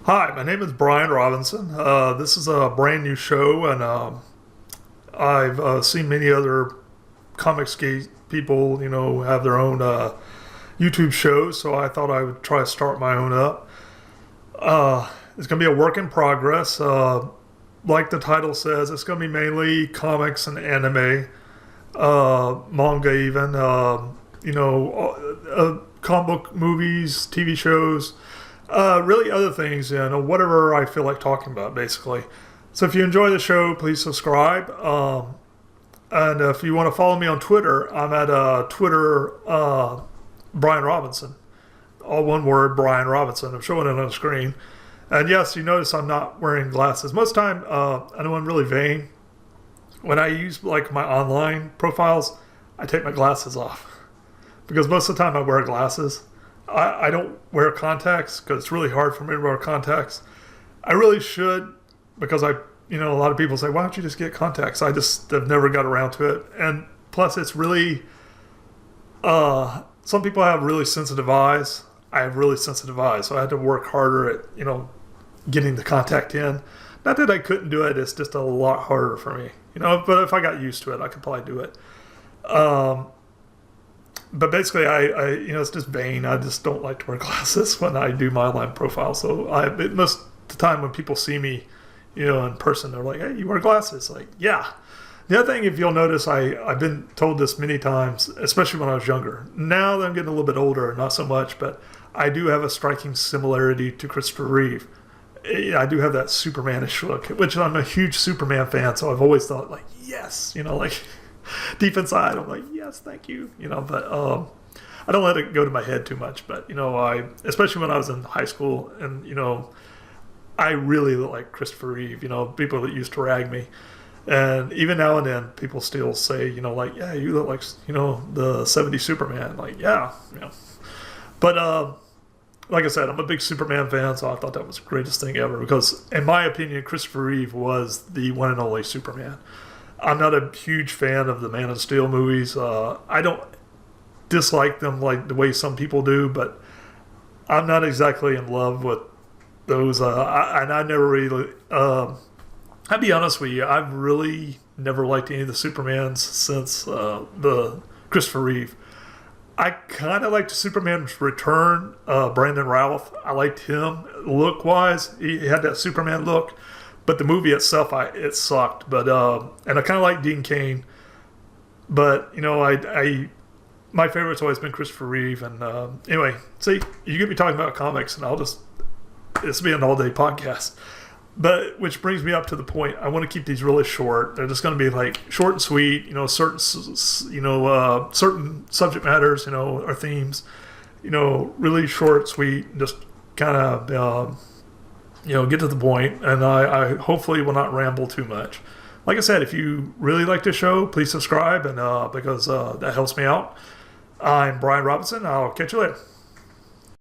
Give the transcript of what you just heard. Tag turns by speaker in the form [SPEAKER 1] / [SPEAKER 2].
[SPEAKER 1] Hi, my name is Brian Robinson. This is a brand new show, and I've seen many other comics people, have their own YouTube shows, so I thought I would try to start my own up. It's going to be a work in progress. Like the title says, it's going to be mainly comics and anime, manga even, comic book movies, TV shows, really other things, whatever I feel like talking about, basically. So if you enjoy the show, please subscribe. And if you want to follow me on Twitter, I'm at Twitter, Brian Robinson. All one word, Brian Robinson. I'm showing it on the screen. And yes, you notice I'm not wearing glasses. Most of the time, I know I'm really vain. When I use like my online profiles, I take my glasses off. Because most of the time I wear glasses. I don't wear contacts because it's really hard for me to wear contacts. I really should, because a lot of people say, why don't you just get contacts? I just have never got around to it. And plus it's really, some people have really sensitive eyes. I have really sensitive eyes, so I had to work harder at, getting the contact in. Not that I couldn't do it, it's just a lot harder for me. But if I got used to it, I could probably do it. But basically, I it's just vain. I just don't like to wear glasses when I do my online profile. So most of the time when people see me, in person, they're like, hey, you wear glasses? Like, yeah. The other thing, if you'll notice, I've been told this many times, especially when I was younger. Now that I'm getting a little bit older, not so much, but I do have a striking similarity to Christopher Reeve. I do have that Supermanish look, which I'm a huge Superman fan, so I've always thought, like, yes, deep inside, I'm like, yes, thank you, but I don't let it go to my head too much. But, especially when I was in high school and, I really look like Christopher Reeve, people that used to rag me. And even now and then, people still say, yeah, you look like, the 70s Superman. Like, yeah. But, like I said, I'm a big Superman fan, so I thought that was the greatest thing ever. Because, in my opinion, Christopher Reeve was the one and only Superman. I'm not a huge fan of the Man of Steel movies. I don't dislike them like the way some people do, but I'm not exactly in love with those. I never really... I'll be honest with you, I've really never liked any of the Supermans since the Christopher Reeve. I kind of liked Superman's Return, Brandon Routh. I liked him look-wise. He had that Superman look. But the movie itself, it sucked. But and I kind of like Dean Cain. But, my favorite's always been Christopher Reeve. And anyway, see, you get me talking about comics, and this will be an all-day podcast. But which brings me up to the point. I want to keep these really short. They're just going to be like short and sweet. certain subject matters, or themes. Really short, sweet, just kind of get to the point. And I hopefully will not ramble too much. Like I said, if you really like this show, please subscribe, and because that helps me out. I'm Brian Robinson. I'll catch you later.